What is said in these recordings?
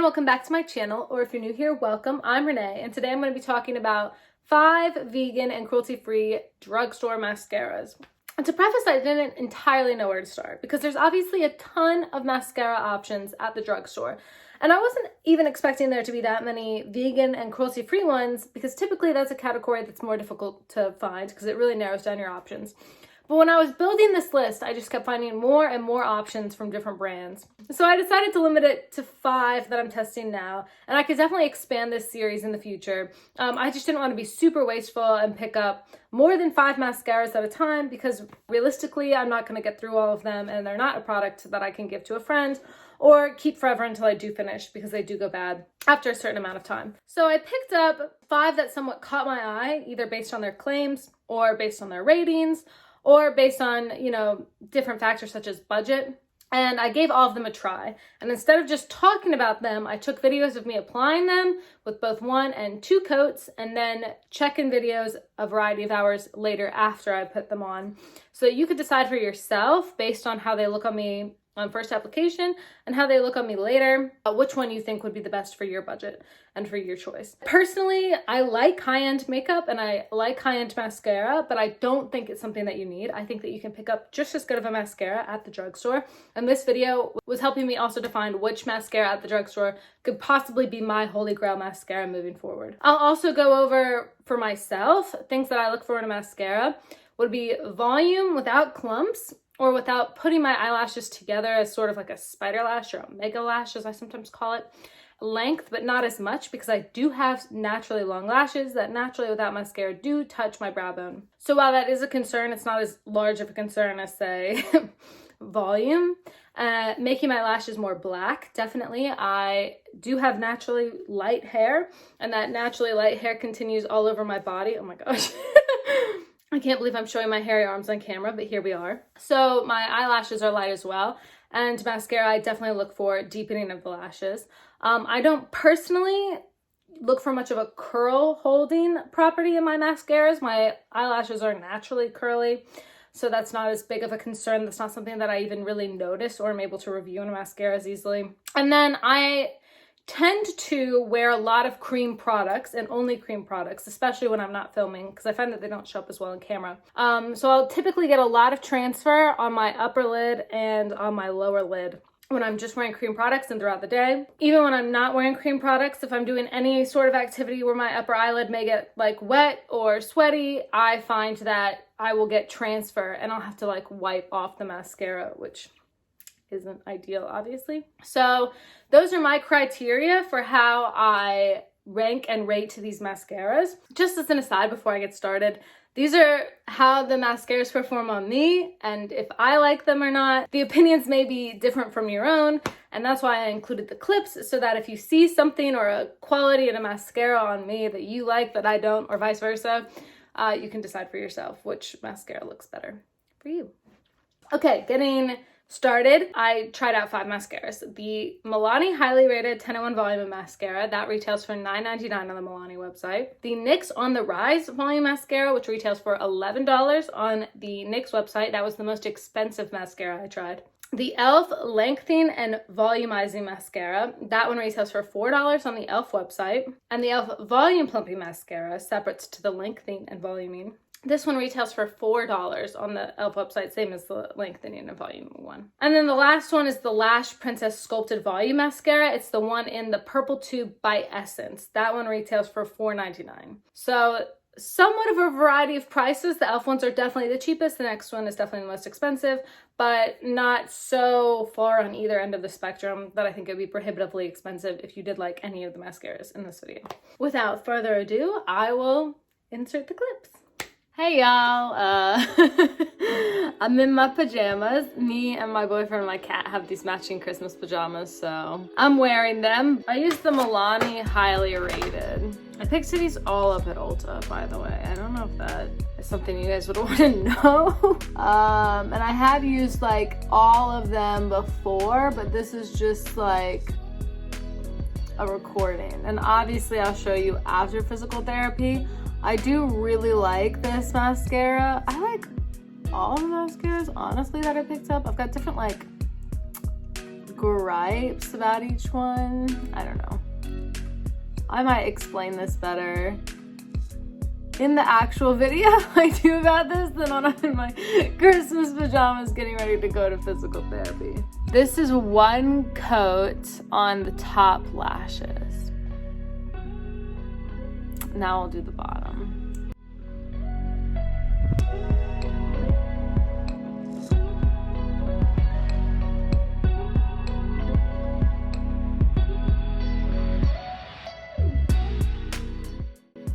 everyone, welcome back to my channel, or if you're new here, welcome. I'm Renee, and today I'm going to be talking about 5 vegan and cruelty-free drugstore mascaras. And to preface, I didn't entirely know where to start because there's obviously a ton of mascara options at the drugstore. And I wasn't even expecting there to be that many vegan and cruelty-free ones because typically that's a category that's more difficult to find because it really narrows down your options. But when I was building this list, I just kept finding more and more options from different brands. So I decided to limit it to 5 that I'm testing now, and I could definitely expand this series in the future. I just didn't want to be super wasteful and pick up more than 5 mascaras at a time because realistically, I'm not going to get through all of them, and they're not a product that I can give to a friend or keep forever until I do finish because they do go bad after a certain amount of time. So I picked up 5 that somewhat caught my eye, either based on their claims or based on their ratings, or based on, different factors such as budget. And I gave all of them a try. And instead of just talking about them, I took videos of me applying them with both 1 and 2 coats, and then check-in videos a variety of hours later after I put them on. So you could decide for yourself, based on how they look on me on first application and how they look on me later, which one you think would be the best for your budget and for your choice. Personally, I like high-end makeup and I like high-end mascara, but I don't think it's something that you need. I think that you can pick up just as good of a mascara at the drugstore. And this video was helping me also define which mascara at the drugstore could possibly be my holy grail mascara moving forward. I'll also go over for myself, things that I look for in a mascara would be volume without clumps, or without putting my eyelashes together as sort of like a spider lash or a mega lash, as I sometimes call it. Length, but not as much because I do have naturally long lashes that naturally without mascara do touch my brow bone. So while that is a concern, it's not as large of a concern as, say, volume. Making my lashes more black, definitely. I do have naturally light hair, and that naturally light hair continues all over my body. Oh my gosh. I can't believe I'm showing my hairy arms on camera, but here we are. So my eyelashes are light as well. And mascara, I definitely look for deepening of the lashes. I don't personally look for much of a curl holding property in my mascaras. My eyelashes are naturally curly, so that's not as big of a concern. That's not something that I even really notice or am able to review in a mascara as easily. And then I tend to wear a lot of cream products and only cream products, especially when I'm not filming because I find that they don't show up as well on camera. So I'll typically get a lot of transfer on my upper lid and on my lower lid when I'm just wearing cream products and throughout the day. Even when I'm not wearing cream products, if I'm doing any sort of activity where my upper eyelid may get like wet or sweaty, I find that I will get transfer and I'll have to like wipe off the mascara, which isn't ideal, obviously. So those are my criteria for how I rank and rate to these mascaras. Just as an aside before I get started, these are how the mascaras perform on me, and if I like them or not. The opinions may be different from your own, and that's why I included the clips, so that if you see something or a quality in a mascara on me that you like that I don't, or vice versa, you can decide for yourself which mascara looks better for you. Okay, getting started, I tried out 5 mascaras. The Milani highly rated 10-in-1 volume mascara, that retails for $9.99 on the Milani website. The NYX On The Rise volume mascara, which retails for $11 on the NYX website. That was the most expensive mascara I tried. The e.l.f. Lengthening and Volumizing Mascara, that one retails for $4 on the e.l.f. website. And the e.l.f. Volume Plumping Mascara, separate to the lengthening and voluming. This one retails for $4 on the e.l.f. website, same as the lengthening and volume one. And then the last one is the Lash Princess Sculpted Volume Mascara. It's the one in the purple tube by Essence. That one retails for $4.99. So somewhat of a variety of prices. The e.l.f. ones are definitely the cheapest. The next one is definitely the most expensive, but not so far on either end of the spectrum that I think it would be prohibitively expensive if you did like any of the mascaras in this video. Without further ado, I will insert the clips. Hey y'all, I'm in my pajamas. Me and my boyfriend and my cat have these matching Christmas pajamas, so I'm wearing them. I used the Milani highly rated. I picked these all up at Ulta, by the way. I don't know if that is something you guys would want to know. And I have used like all of them before, but this is just like a recording. And obviously I'll show you after physical therapy. I do really like this mascara. I like all the mascaras, honestly, that I picked up. I've got different like gripes about each one. I don't know. I might explain this better in the actual video I do about this than when I'm in my Christmas pajamas getting ready to go to physical therapy. This is one coat on the top lashes. Now I'll do the bottom.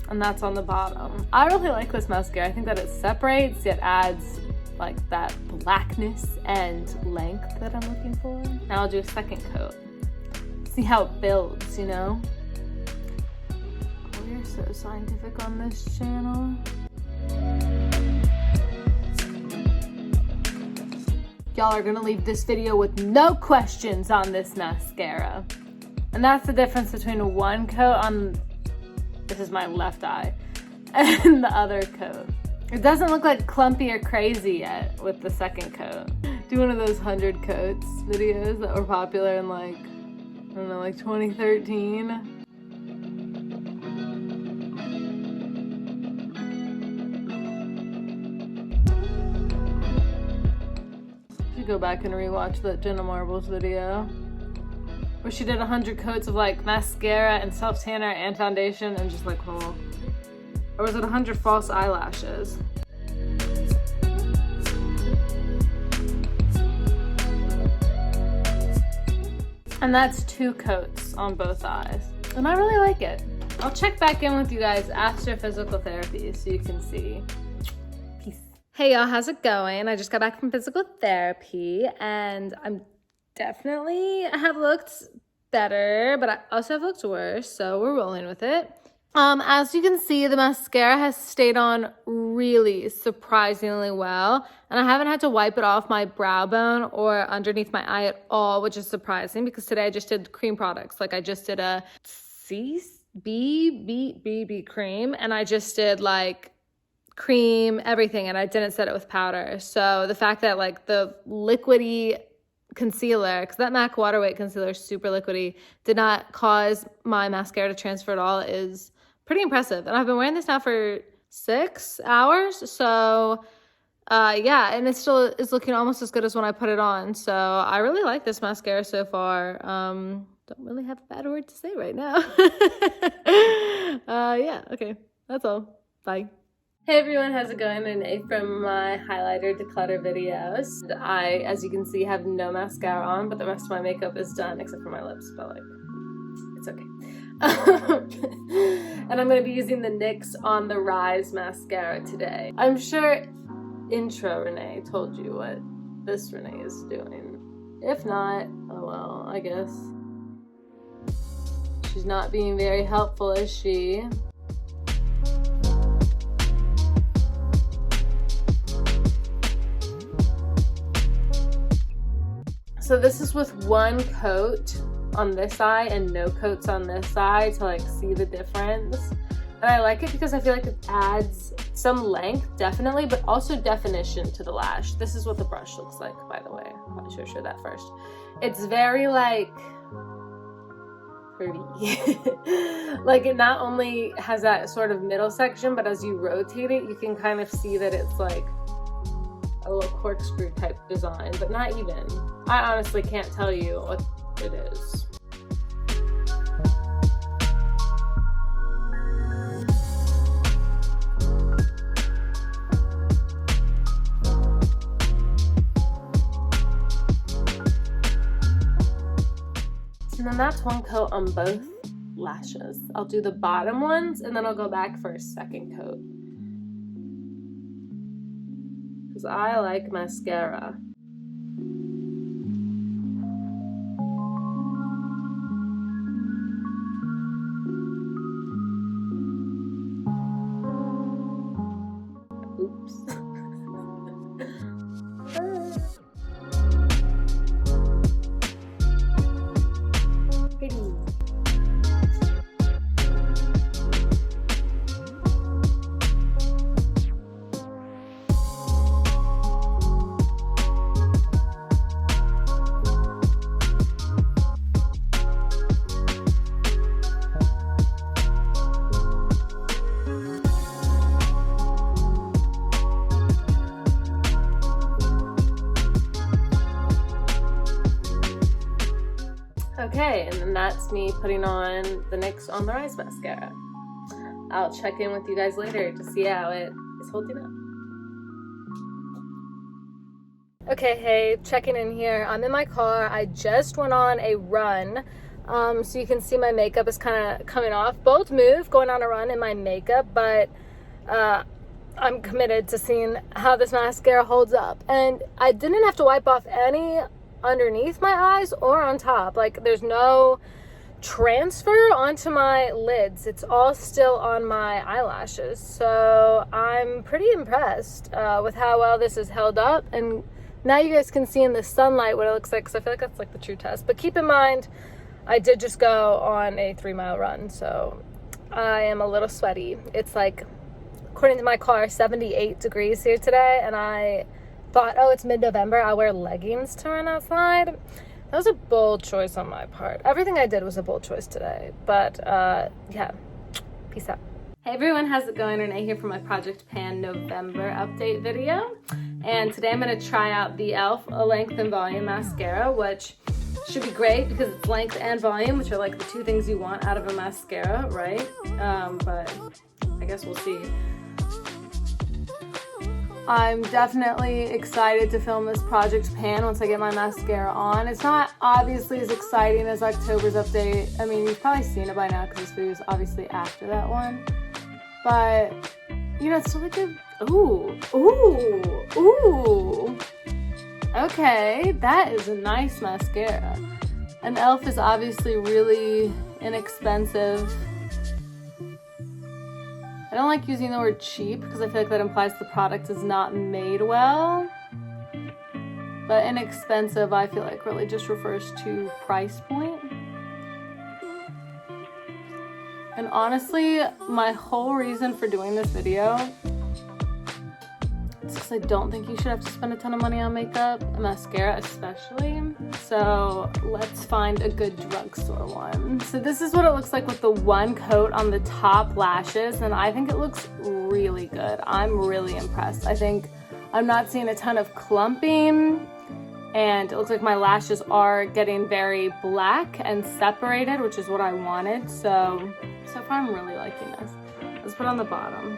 And that's on the bottom. I really like this mascara. I think that it separates, it adds like that blackness and length that I'm looking for. Now I'll do a second coat. See how it builds, you know? Oh, we're so scientific on this channel. Y'all are gonna leave this video with no questions on this mascara. And that's the difference between one coat on, this is my left eye, and the other coat. It doesn't look like clumpy or crazy yet with the second coat. Do one of those 100 coats videos that were popular in like, I don't know, like 2013. Should go back and rewatch that Jenna Marbles video where she did 100 coats of like mascara and self tanner and foundation and just like whole. Or was it 100 false eyelashes? And that's 2 coats on both eyes. And I really like it. I'll check back in with you guys after physical therapy so you can see. Peace. Hey y'all, how's it going? I just got back from physical therapy and I'm definitely have looked better, but I also have looked worse, so we're rolling with it. As you can see, the mascara has stayed on really surprisingly well, and I haven't had to wipe it off my brow bone or underneath my eye at all, which is surprising because today I just did cream products. Like I just did a BB cream, and I just did like cream, everything, and I didn't set it with powder. So the fact that like the liquidy concealer, because that MAC Waterweight Concealer is super liquidy, did not cause my mascara to transfer at all is pretty impressive. And I've been wearing this now for 6 hours, so yeah, and it still is looking almost as good as when I put it on. So I really like this mascara so far. Don't really have a bad word to say right now. Yeah, okay, that's all. Bye. Hey everyone, how's it going? Renee from my highlighter declutter videos. I, as you can see, have no mascara on, but the rest of my makeup is done except for my lips, but like, it's okay. And I'm going to be using the NYX On The Rise mascara today. I'm sure intro Renee told you what this Renee is doing. If not, oh well, I guess. She's not being very helpful, is she? So this is with one coat on this eye and no coats on this eye to like see the difference. And I like it because I feel like it adds some length, definitely, but also definition to the lash. This is what the brush looks like, by the way. I should show that first. It's very like pretty. Like it not only has that sort of middle section, but as you rotate it, you can kind of see that it's like a little corkscrew type design, but not even. I honestly can't tell you what it is. And then that's one coat on both lashes. I'll do the bottom ones and then I'll go back for a second coat. Because I like mascara. Oops. Pretty. in, and that's me putting on the NYX On The Rise mascara. I'll check in with you guys later to see how it is holding up. Okay, hey, checking in here. I'm in my car. I just went on a run. So you can see my makeup is kind of coming off. Bold move, going on a run in my makeup, but I'm committed to seeing how this mascara holds up. And I didn't have to wipe off any underneath my eyes or on top. Like, there's no transfer onto my lids. It's all still on my eyelashes. So I'm pretty impressed with how well this is held up. And now you guys can see in the sunlight what it looks like, because I feel like that's like the true test. But keep in mind, I did just go on a 3-mile run, so I am a little sweaty. It's like, according to my car, 78 degrees here today, and I thought, oh, it's mid-November, I'll wear leggings to run outside. That was a bold choice on my part. Everything I did was a bold choice today, but yeah, peace out. Hey everyone, how's it going? Renee here for my Project Pan November update video. And today I'm going to try out the e.l.f. Length and Volume Mascara, which should be great because it's length and volume, which are like the two things you want out of a mascara, right? But I guess we'll see. I'm definitely excited to film this Project Pan once I get my mascara on. It's not obviously as exciting as October's update. I mean, you've probably seen it by now because this video is obviously after that one. But, you know, it's still like a... Ooh. Okay, that is a nice mascara. And e.l.f. is obviously really inexpensive. I don't like using the word cheap because I feel like that implies the product is not made well. But inexpensive, I feel like, really just refers to price point. And honestly, my whole reason for doing this video is because I don't think you should have to spend a ton of money on makeup, a mascara especially. So let's find a good drugstore one. So this is what it looks like with the one coat on the top lashes, and I think it looks really good. I'm really impressed. I think I'm not seeing a ton of clumping, and it looks like my lashes are getting very black and separated, which is what I wanted. So far I'm really liking this. Let's put it on the bottom.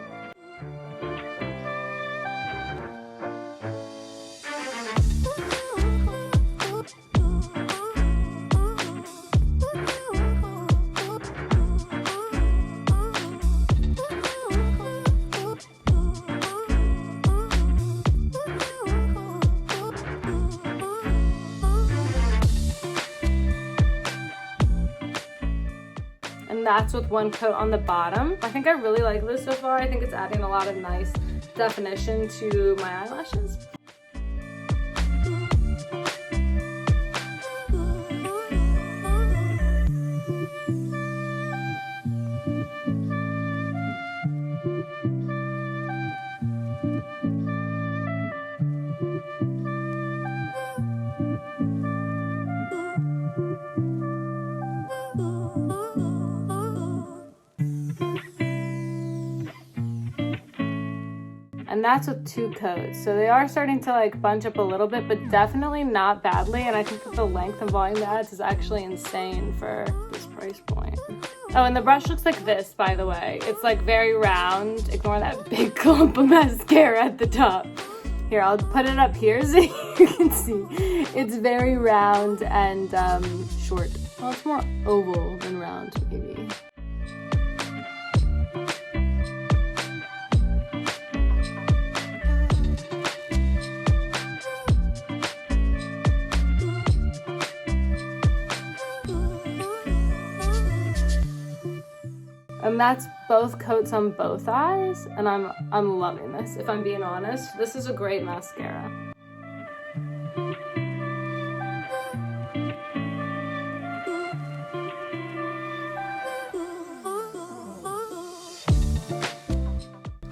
That's with one coat on the bottom. I think I really like this so far. I think it's adding a lot of nice definition to my eyelashes. And that's with 2 coats. So they are starting to like bunch up a little bit, but definitely not badly. And I think that the length and volume it adds is actually insane for this price point. Oh, and the brush looks like this, by the way. It's like very round. Ignore that big clump of mascara at the top. Here, I'll put it up here so you can see. It's very round and short. Well, it's more oval than round, maybe. And that's both coats on both eyes, and I'm loving this, if I'm being honest. This is a great mascara.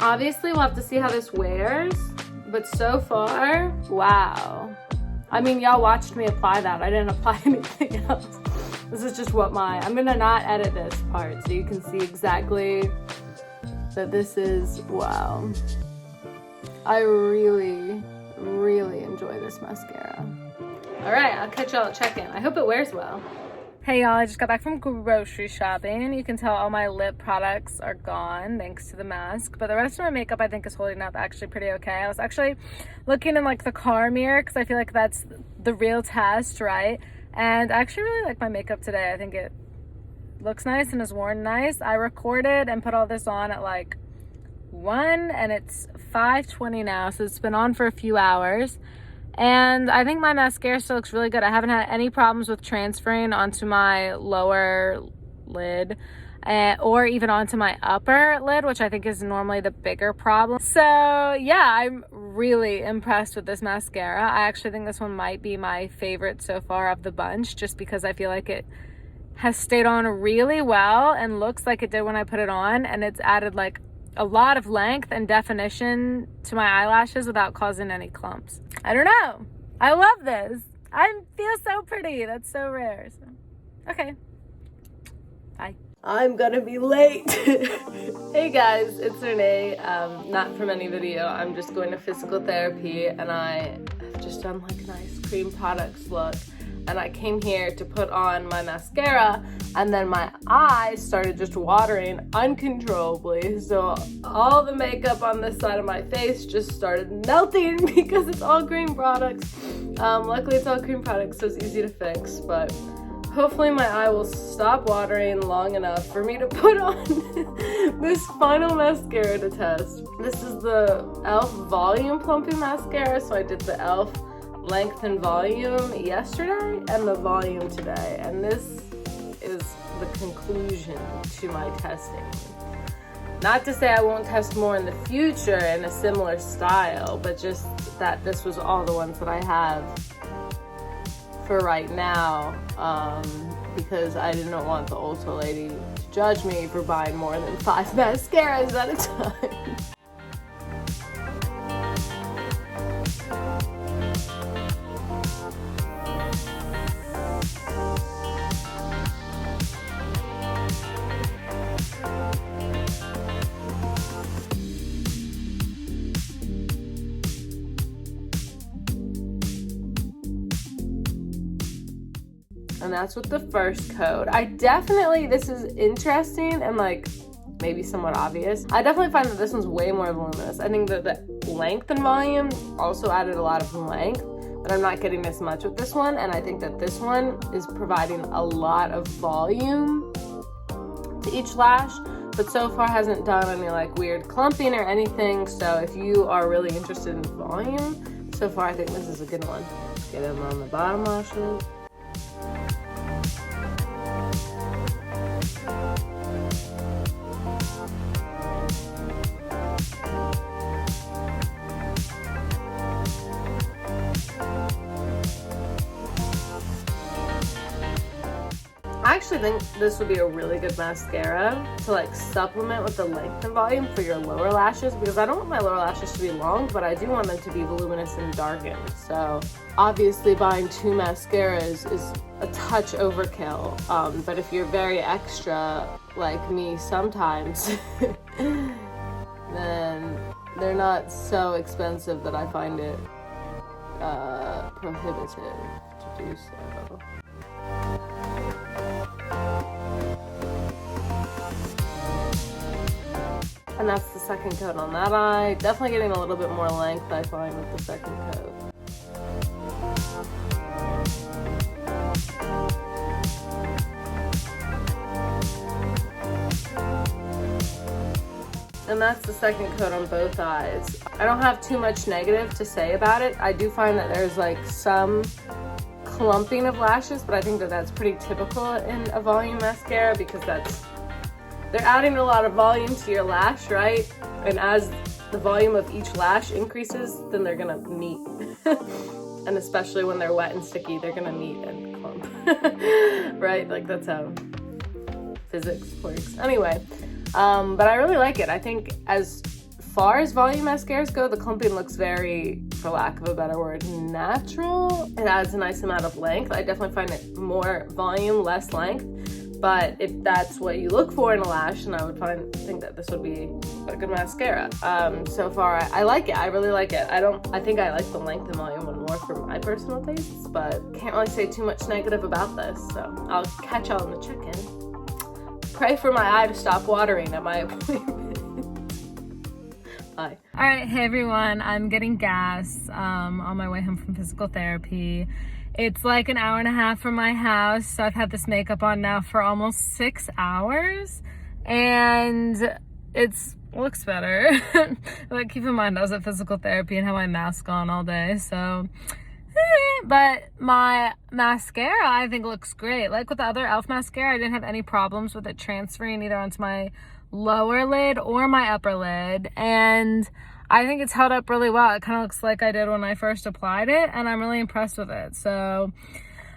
Obviously, we'll have to see how this wears, but so far, wow. I mean, y'all watched me apply that. I didn't apply anything else. This is just what I'm gonna not edit this part so you can see exactly that this is, wow. I really, really enjoy this mascara. All right, I'll catch y'all at check-in. I hope it wears well. Hey y'all, I just got back from grocery shopping and you can tell all my lip products are gone thanks to the mask, but the rest of my makeup I think is holding up actually pretty okay. I was actually looking in like the car mirror because I feel like that's the real test, right? And I actually really like my makeup today. I think it looks nice and is worn nice. I recorded and put all this on at like 1 and it's 5:20 now, so it's been on for a few hours. And I think my mascara still looks really good. I haven't had any problems with transferring onto my lower lid or even onto my upper lid, which I think is normally the bigger problem. So yeah, I'm really impressed with this mascara. I actually think this one might be my favorite so far of the bunch, just because I feel like it has stayed on really well and looks like it did when I put it on, and it's added like a lot of length and definition to my eyelashes without causing any clumps. I don't know. I love this. I feel so pretty. That's so rare. So, okay. Bye. I'm gonna be late. Hey guys, it's Renee. Not from any video. I'm just going to physical therapy and I have just done like a nice cream products look. And I came here to put on my mascara and then my eyes started just watering uncontrollably. So all the makeup on this side of my face just started melting because it's all cream products. Luckily it's all cream products, so it's easy to fix, but hopefully my eye will stop watering long enough for me to put on this final mascara to test. This is the e.l.f. Volume Plumping Mascara, so I did the e.l.f. Length and Volume yesterday and the Volume today, and this is the conclusion to my testing. Not to say I won't test more in the future in a similar style, but just that this was all the ones that I have for right now, because I didn't want the Ulta lady to judge me for buying more than 5 mascaras at a time. And that's with the first coat. This is interesting and like maybe somewhat obvious. I definitely find that this one's way more voluminous. I think that the length and volume also added a lot of length, but I'm not getting as much with this one. And I think that this one is providing a lot of volume to each lash, but so far hasn't done any like weird clumping or anything. So if you are really interested in volume, so far I think this is a good one. Get them on the bottom lashes. I actually think this would be a really good mascara to like supplement with the length and volume for your lower lashes, because I don't want my lower lashes to be long, but I do want them to be voluminous and darkened. So obviously buying 2 mascaras is a touch overkill, but if you're very extra like me sometimes, then they're not so expensive that I find it prohibitive to do so. And that's the second coat on that eye. Definitely getting a little bit more length, I find, with the second coat. And that's the second coat on both eyes. I don't have too much negative to say about it. I do find that there's like some clumping of lashes, but I think that that's pretty typical in a volume mascara, because they're adding a lot of volume to your lash, right? And as the volume of each lash increases, then they're gonna meet. And especially when they're wet and sticky, they're gonna meet and clump. Right? Like that's how physics works. Anyway, but I really like it. I think as far as volume mascaras go, the clumping looks very, for lack of a better word, natural. It adds a nice amount of length. I definitely find it more volume, less length. But if that's what you look for in a lash, then I would think that this would be a good mascara. So far, I like it. I really like it. I think I like the length and volume one more for my personal tastes, but can't really say too much negative about this, so I'll catch y'all in the check-in. Pray for my eye to stop watering at my appointment. Bye. All right, hey everyone, I'm getting gas on my way home from physical therapy. It's like an hour and a half from my house, so I've had this makeup on now for almost 6 hours, and it looks better. But keep in mind, I was at physical therapy and had my mask on all day, so. But my mascara, I think, looks great. Like with the other e.l.f. mascara, I didn't have any problems with it transferring either onto my lower lid or my upper lid, and I think it's held up really well. It kind of looks like I did when I first applied it, and I'm really impressed with it. So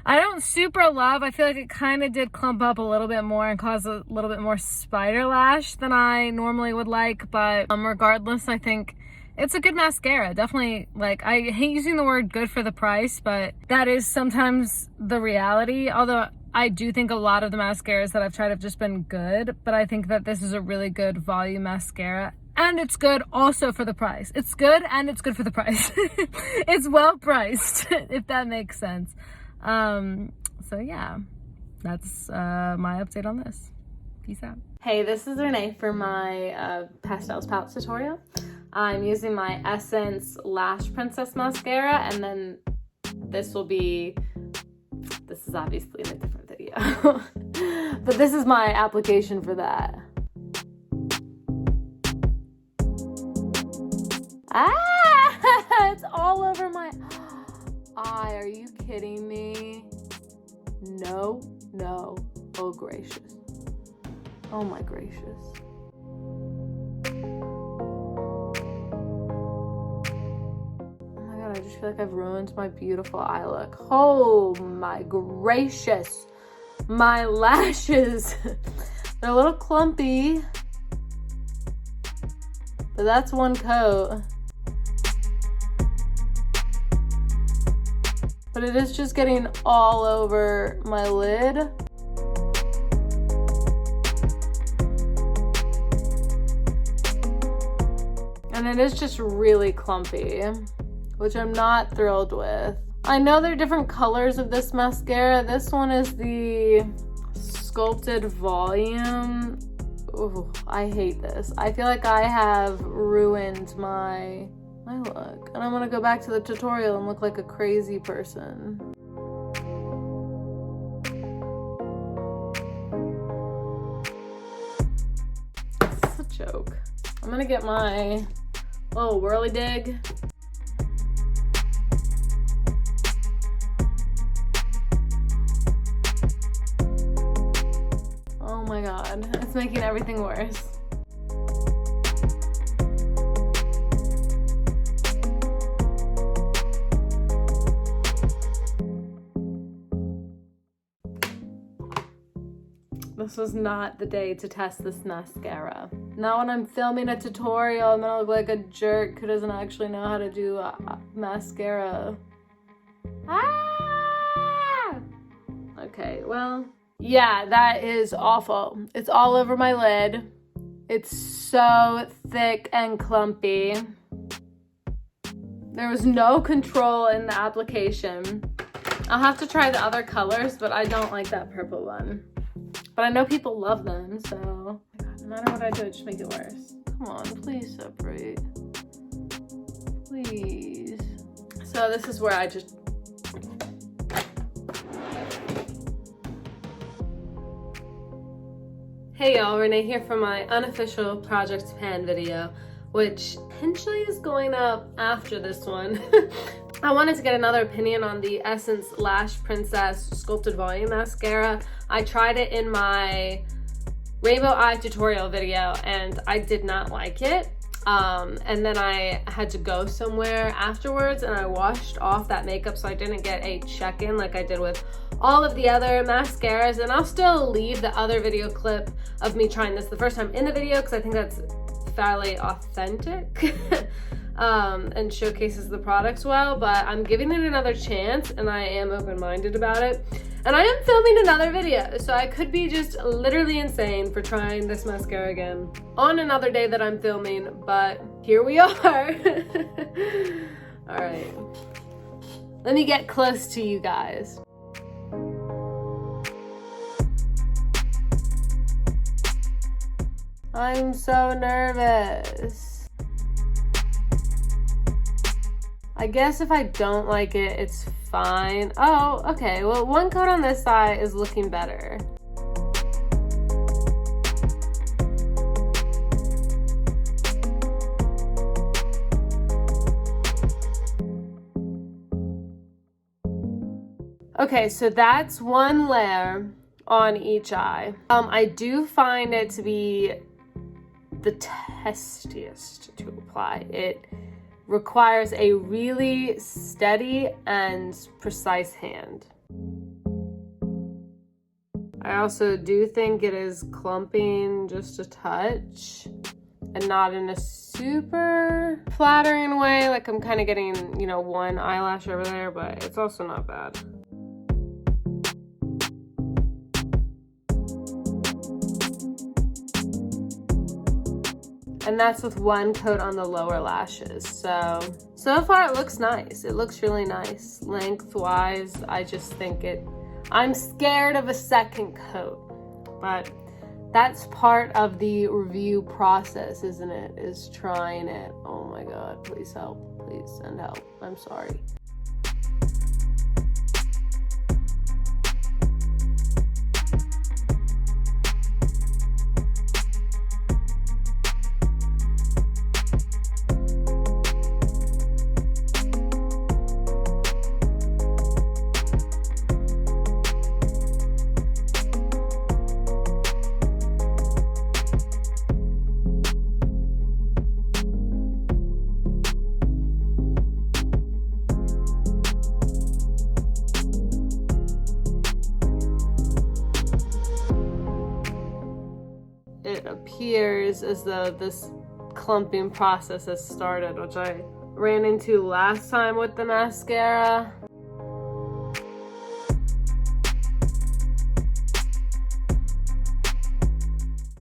I don't super love, I feel like it kind of did clump up a little bit more and cause a little bit more spider lash than I normally would like, but regardless, I think it's a good mascara. Definitely, like, I hate using the word good for the price, but that is sometimes the reality. Although I do think a lot of the mascaras that I've tried have just been good, but I think that this is a really good volume mascara. And it's good also for the price. It's good and it's good for the price. It's well priced, if that makes sense. So yeah, that's my update on this. Peace out. Hey, this is Renee for my Pastels Palette tutorial. I'm using my Essence Lash Princess Mascara, and then this is obviously in a different video. But this is my application for that. Ah, it's all over my eye. Are you kidding me? No. Oh, gracious. Oh, my gracious. Oh my God, I just feel like I've ruined my beautiful eye look. Oh, my gracious. My lashes. They're a little clumpy, but that's one coat. But it is just getting all over my lid. And it is just really clumpy, which I'm not thrilled with. I know there are different colors of this mascara. This one is the Sculpted Volume. Ooh, I hate this. I feel like I have ruined my look, and I'm gonna go back to the tutorial and look like a crazy person. It's a joke. I'm gonna get my little whirly dig. Oh my God, it's making everything worse. This was not the day to test this mascara. Now when I'm filming a tutorial, I'm gonna look like a jerk who doesn't actually know how to do a mascara. Ah! Okay, well, yeah, that is awful. It's all over my lid. It's so thick and clumpy. There was no control in the application. I'll have to try the other colors, but I don't like that purple one. But I know people love them, so oh my God, no matter what I do, it just makes it worse. Come on, please separate. Please. So this is where I just... Hey y'all, Renee here for my unofficial Project Pan video, which potentially is going up after this one. I wanted to get another opinion on the Essence Lash Princess Sculpted Volume Mascara. I tried it in my Rainbow Eye tutorial video and I did not like it. And then I had to go somewhere afterwards and I washed off that makeup, so I didn't get a check-in like I did with all of the other mascaras. And I'll still leave the other video clip of me trying this the first time in the video because I think that's fairly authentic. And showcases the products well, but I'm giving it another chance and I am open-minded about it. And I am filming another video, so I could be just literally insane for trying this mascara again on another day that I'm filming, but here we are. All right. Let me get close to you guys. I'm so nervous. I guess if I don't like it, it's fine. Oh, okay. Well, one coat on this side is looking better. Okay, so that's one layer on each eye. I do find it to be the testiest to apply. It requires a really steady and precise hand. I also do think it is clumping just a touch and not in a super flattering way. Like I'm kind of getting, you know, one eyelash over there, but it's also not bad. And that's with one coat on the lower lashes. So far it looks nice. It looks really nice. Lengthwise, I just think I'm scared of a second coat. But that's part of the review process, isn't it? Is trying it. Oh my God, please help. Please send help. I'm sorry. It appears as though this clumping process has started, which I ran into last time with the mascara.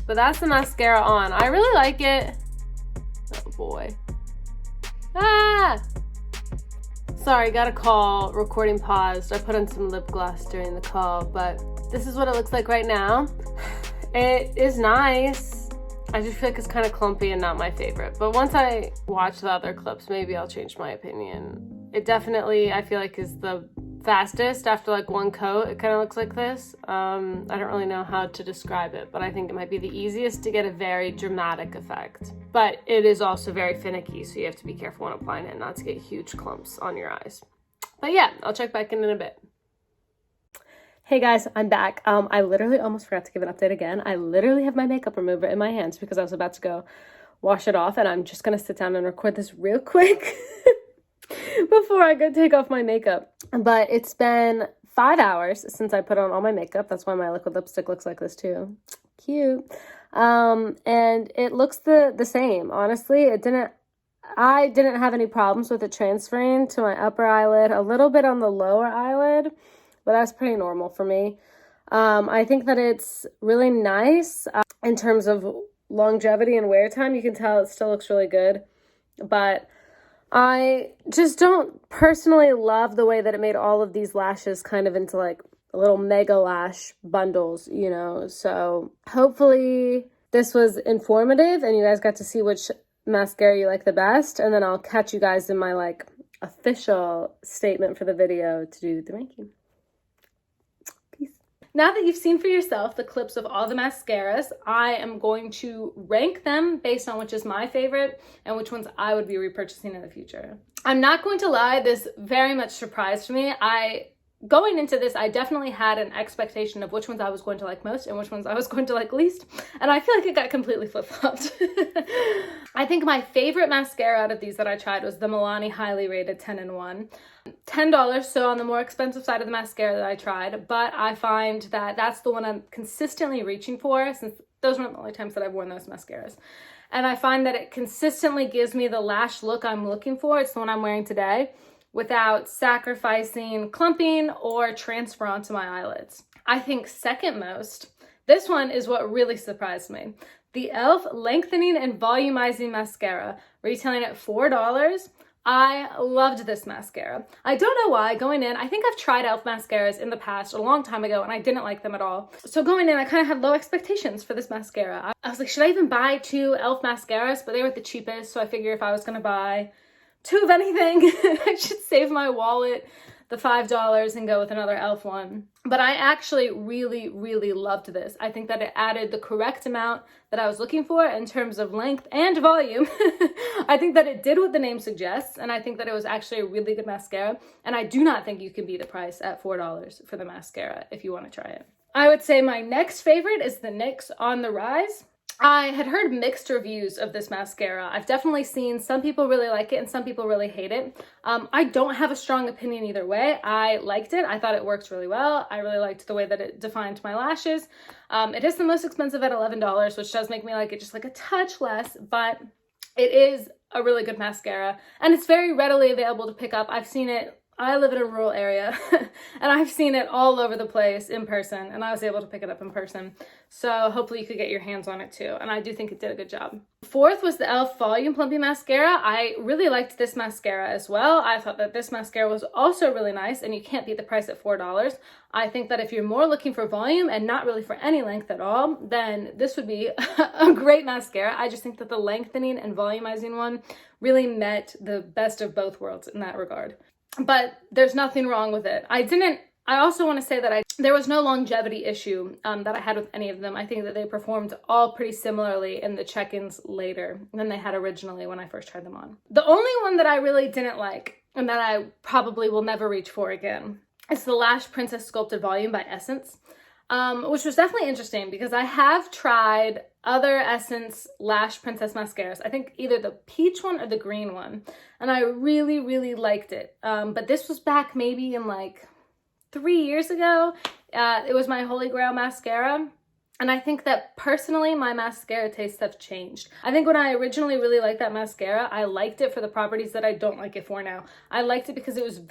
But that's the mascara on. I really like it. Oh boy. Ah! Sorry, got a call, recording paused. I put on some lip gloss during the call, but this is what it looks like right now. It is nice. I just feel like it's kind of clumpy and not my favorite. But once I watch the other clips, maybe I'll change my opinion. It definitely, I feel like, is the fastest after like one coat. It kind of looks like this. I don't really know how to describe it, but I think it might be the easiest to get a very dramatic effect. But it is also very finicky, so you have to be careful when applying it not to get huge clumps on your eyes. But yeah, I'll check back in a bit. Hey guys, I'm back. I literally almost forgot to give an update again. I literally have my makeup remover in my hands because I was about to go wash it off, and I'm just gonna sit down and record this real quick before I go take off my makeup. But it's been 5 hours since I put on all my makeup. That's why my liquid lipstick looks like this too. Cute. And it looks the same. Honestly, I didn't have any problems with it transferring to my upper eyelid, a little bit on the lower eyelid, but that's pretty normal for me. I think that it's really nice in terms of longevity and wear time. You can tell it still looks really good, but I just don't personally love the way that it made all of these lashes kind of into like little mega lash bundles, you know? So hopefully this was informative and you guys got to see which mascara you like the best, and then I'll catch you guys in my like official statement for the video to do the ranking. Now that you've seen for yourself the clips of all the mascaras, I am going to rank them based on which is my favorite and which ones I would be repurchasing in the future. I'm not going to lie, this very much surprised me. Going into this, I definitely had an expectation of which ones I was going to like most and which ones I was going to like least, and I feel like it got completely flip-flopped. I think my favorite mascara out of these that I tried was the Milani Highly Rated 10-in-1. $10, so on the more expensive side of the mascara that I tried, but I find that that's the one I'm consistently reaching for, since those weren't the only times that I've worn those mascaras. And I find that it consistently gives me the lash look I'm looking for. It's the one I'm wearing today, without sacrificing clumping or transfer onto my eyelids. I think second most, this one is what really surprised me. The e.l.f. Lengthening and Volumizing Mascara, retailing at $4. I loved this mascara. I don't know why. Going in, I think I've tried e.l.f. mascaras in the past a long time ago and I didn't like them at all. So going in, I kind of had low expectations for this mascara. I was like, should I even buy 2 e.l.f. mascaras? But they were the cheapest, so I figured if I was gonna buy 2 of anything, I should save my wallet the $5 and go with another e.l.f. one. But I actually really, really loved this. I think that it added the correct amount that I was looking for in terms of length and volume. I think that it did what the name suggests, and I think that it was actually a really good mascara. And I do not think you can beat the price at $4 for the mascara if you want to try it. I would say my next favorite is the NYX On The Rise. I had heard mixed reviews of this mascara. I've definitely seen some people really like it and some people really hate it. I don't have a strong opinion either way. I liked it. I thought it worked really well. I really liked the way that it defined my lashes. It is the most expensive at $11, which does make me like it just like a touch less, but it is a really good mascara and it's very readily available to pick up. I've seen it. I live in a rural area and I've seen it all over the place in person, and I was able to pick it up in person. So hopefully you could get your hands on it too. And I do think it did a good job. Fourth was the e.l.f. Volume Plumping Mascara. I really liked this mascara as well. I thought that this mascara was also really nice, and you can't beat the price at $4. I think that if you're more looking for volume and not really for any length at all, then this would be a great mascara. I just think that the lengthening and volumizing one really met the best of both worlds in that regard. But there's nothing wrong with it. I also want to say that there was no longevity issue that I had with any of them. I think that they performed all pretty similarly in the check-ins later than they had originally when I first tried them on. The only one that I really didn't like, and that I probably will never reach for again, is the Lash Princess Sculpted Volume by Essence. Which was definitely interesting because I have tried other Essence Lash Princess mascaras. I think either the peach one or the green one. And I really, really liked it. But this was back maybe in like 3 years ago. It was my Holy Grail mascara. And I think that personally, my mascara tastes have changed. I think when I originally really liked that mascara, I liked it for the properties that I don't like it for now. I liked it because it was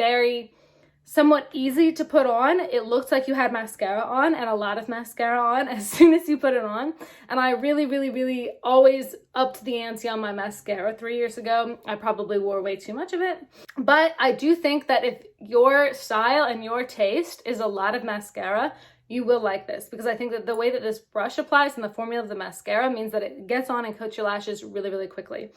somewhat easy to put on. It looked like you had mascara on, and a lot of mascara on as soon as you put it on. And I really, really, really always upped the ante on my mascara. 3 years ago, I probably wore way too much of it. But I do think that if your style and your taste is a lot of mascara, you will like this, because I think that the way that this brush applies and the formula of the mascara means that it gets on and coats your lashes really, really quickly.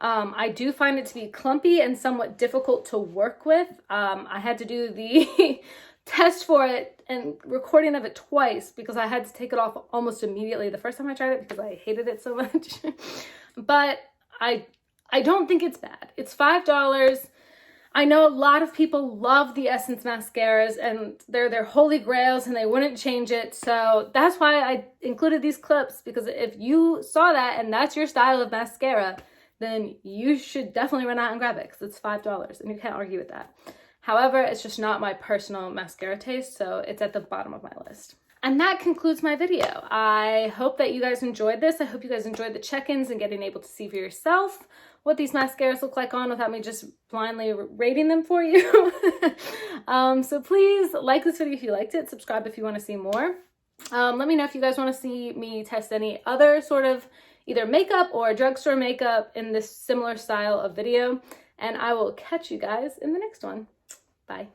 I do find it to be clumpy and somewhat difficult to work with. I had to do the test for it and recording of it twice because I had to take it off almost immediately the first time I tried it because I hated it so much. But I don't think it's bad. It's $5. I know a lot of people love the Essence mascaras and they're their holy grails and they wouldn't change it. So that's why I included these clips, because if you saw that and that's your style of mascara, then you should definitely run out and grab it because it's $5 and you can't argue with that. However, it's just not my personal mascara taste, so it's at the bottom of my list. And that concludes my video. I hope that you guys enjoyed this. I hope you guys enjoyed the check-ins and getting able to see for yourself what these mascaras look like on without me just blindly rating them for you. So please like this video if you liked it. Subscribe if you want to see more. Let me know if you guys want to see me test any other sort of either makeup or drugstore makeup in this similar style of video. And I will catch you guys in the next one. Bye.